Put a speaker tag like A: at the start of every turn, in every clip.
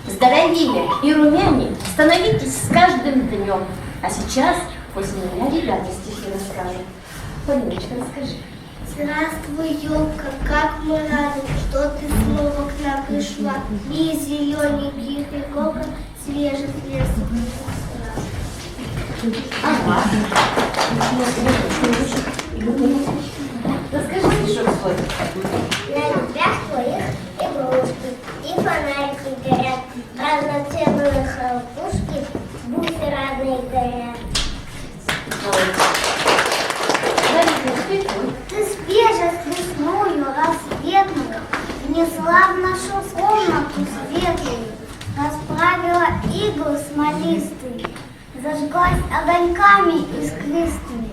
A: здоровее и румянее становитесь с каждым днем. А сейчас после меня ребята стихи расскажут. Полиночка, расскажи.
B: Здравствуй, елка, как мы рады, что ты снова к нам пришла. И зелененьких иголках свежих лесов.
A: Ага. Расскажи стишок свой.
B: На ветвях твоих игрушки и фонарики горят, разноцветные хлопушки, бусы разные горят. Ты свежесть лесную, рассветную, внесла в нашу комнату светлую, расправила иглы смолистые, зажглась огоньками искристыми.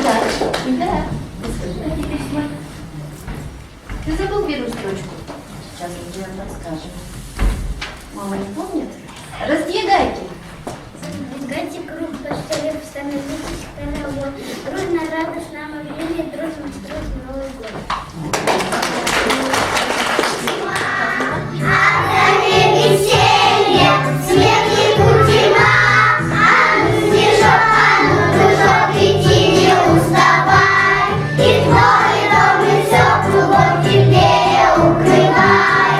A: Да. Расскажи, теперь смотри. Ты забыл первую строчку? Сейчас мы тебе расскажем. Мама не помнит? Раздвигайте.
B: Задвигайте круг, поскорее становитесь хоровод. Дружно, радостно, объявили, дружно строить Новый год. Веселье, смех и кутила, а ну снежок, а ну дружок, иди не уставай, и твой дом и все кругом теплее укрывай.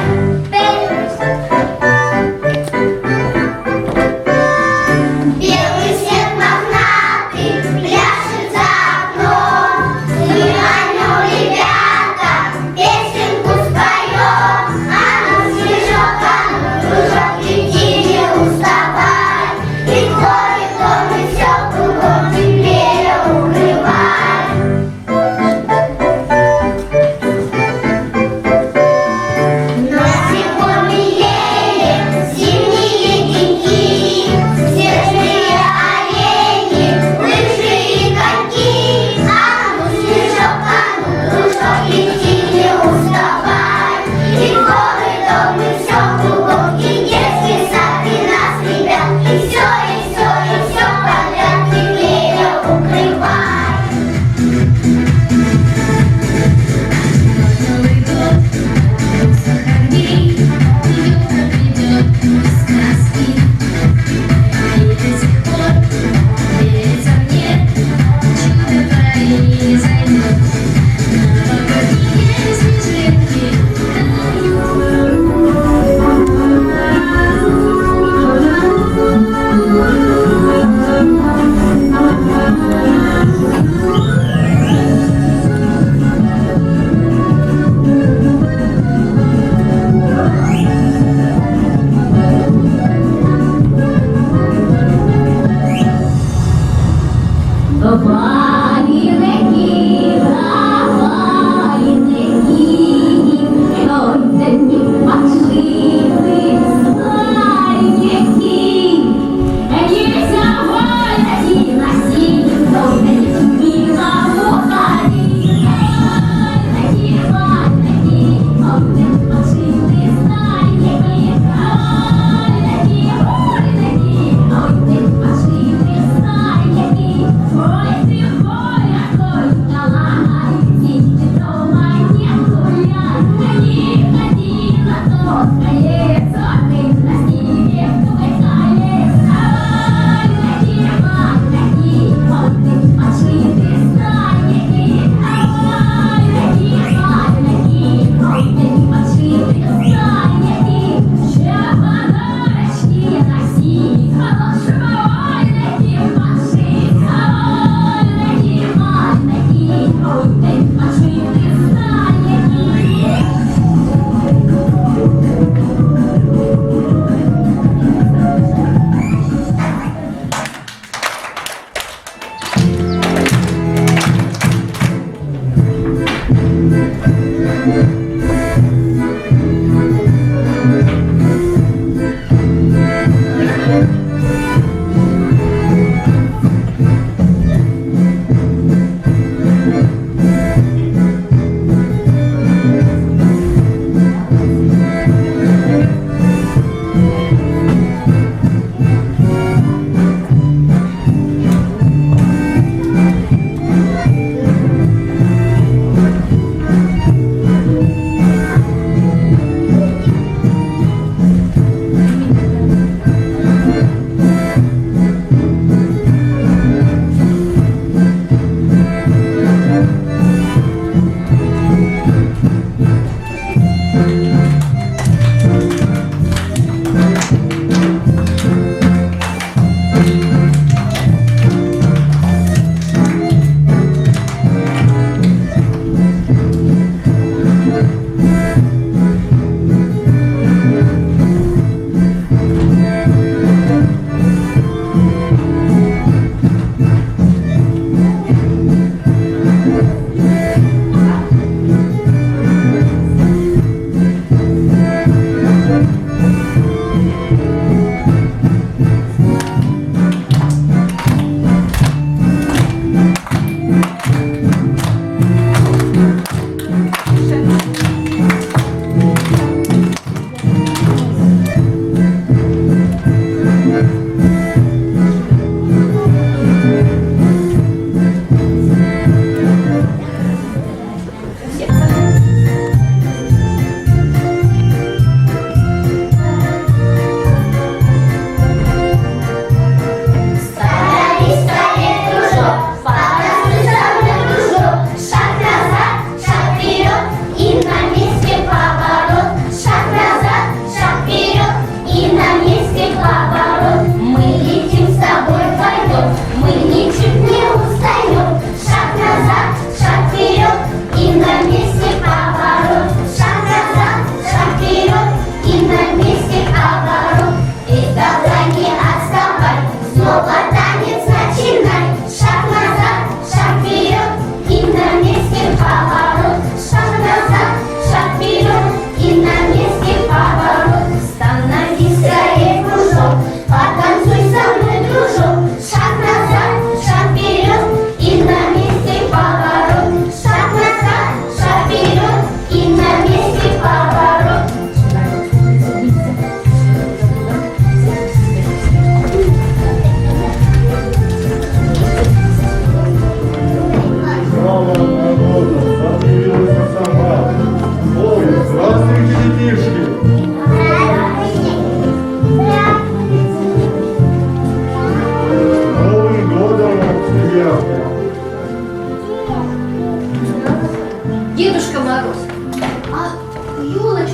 B: Белый снег мохнатый пляшет за окном, мы о нем, ребята, песенку споем.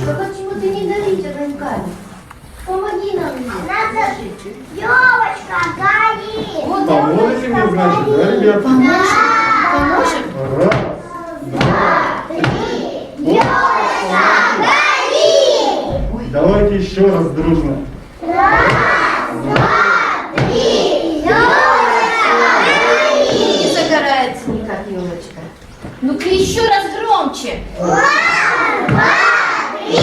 A: Юлечка, почему ты не горишь огоньками? Помоги нам.
B: Надо елочка горит.
A: Вот
C: Поможете мне, значит, да, ребята?
A: поможем.
C: Раз, два,
B: Елочка горит.
C: давайте еще раз дружно.
B: Раз, два, три. Елочка горит.
A: Не загорается никак елочка. Ну-ка еще раз громче.
B: Раз, два, три.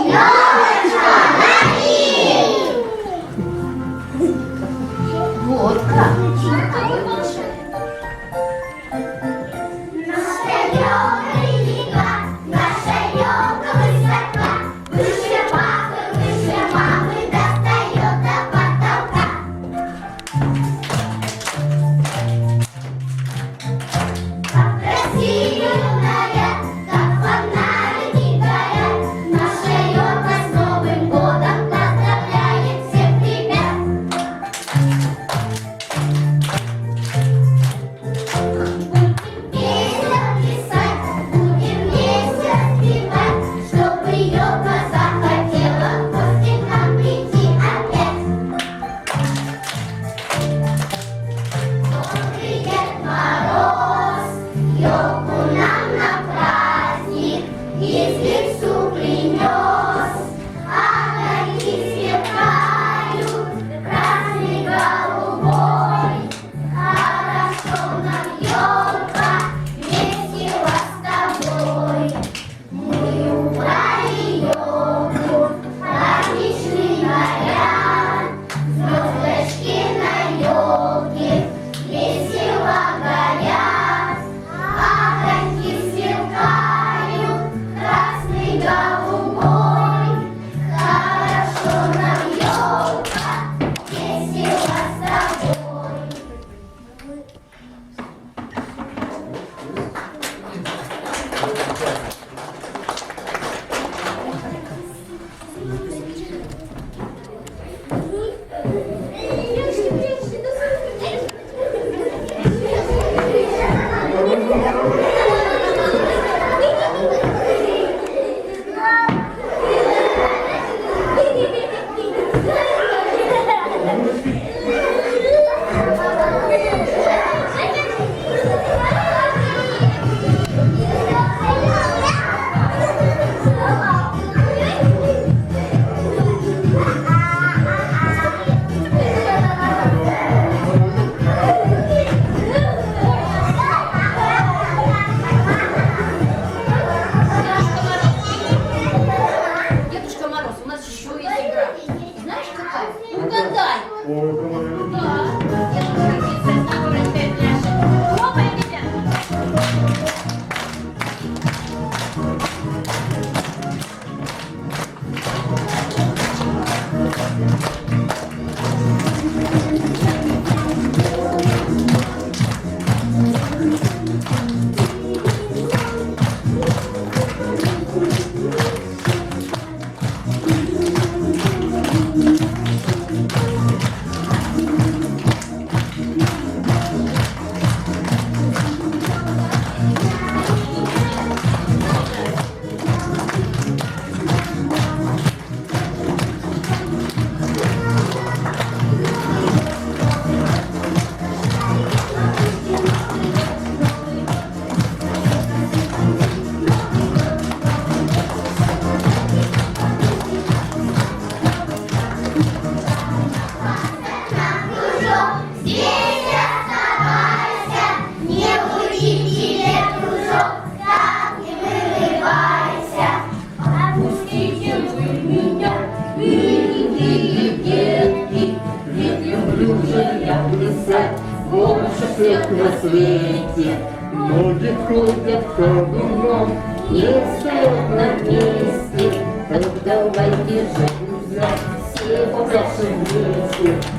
B: Елочка горит.
A: Вот как. Ну, какой волшебный.
B: Наша елка велика, наша елка высока, выше мамы достает до потолка. Как красивая, как фонарики горят, наша елка с Новым годом поздравляет всех ребят. Песню писать, будем вместе спевать, чтобы елка захотела в гости к нам прийти опять. Добрый Дед Мороз елку нам на праздник из лесу принес. Огоньки сверкают, красный, голубой. Хорошо нам, елка, весело с тобой. Мы убрали елку, праздничный наряд. Звездочки на елке весело горят. Огоньки сверкают, красный, голубой. Хорошо нам, елка, весело с тобой.
A: Дедушка Мороз, у нас еще есть игра. Знаешь, какая? Угадай.
C: Ой, это моя любимая.
A: Да. Дедушка Мороз, выбрать 5 ляшек. Пробуем, ребята.
C: всех на свете. Ноги ходят ходуном, не стоят на месте. Так давайте же гулять все наши вместе.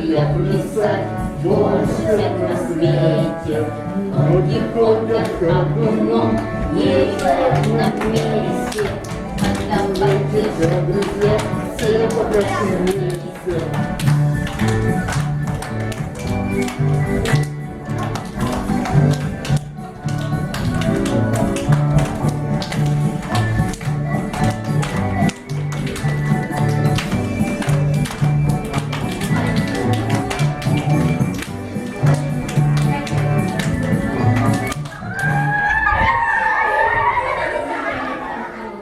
C: я плясать, больше на свете. Ноги ходят ходуном, не стоят на месте. Давайте же, друзья, все попросим вместе.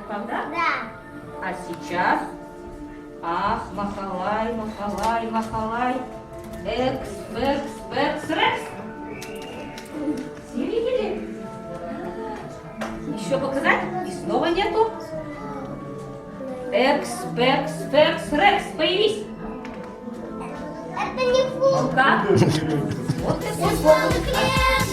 A: Правда?
B: Да.
A: А сейчас? Ах, махалай, махалай, махалай. Экс, бэкс, бэкс, рекс. Все видели? Еще показать? И снова нету. Экс, бэкс, бэкс, рекс. Появись.
B: Это не футбол.
A: Ну как? Вот и футбол.
B: Это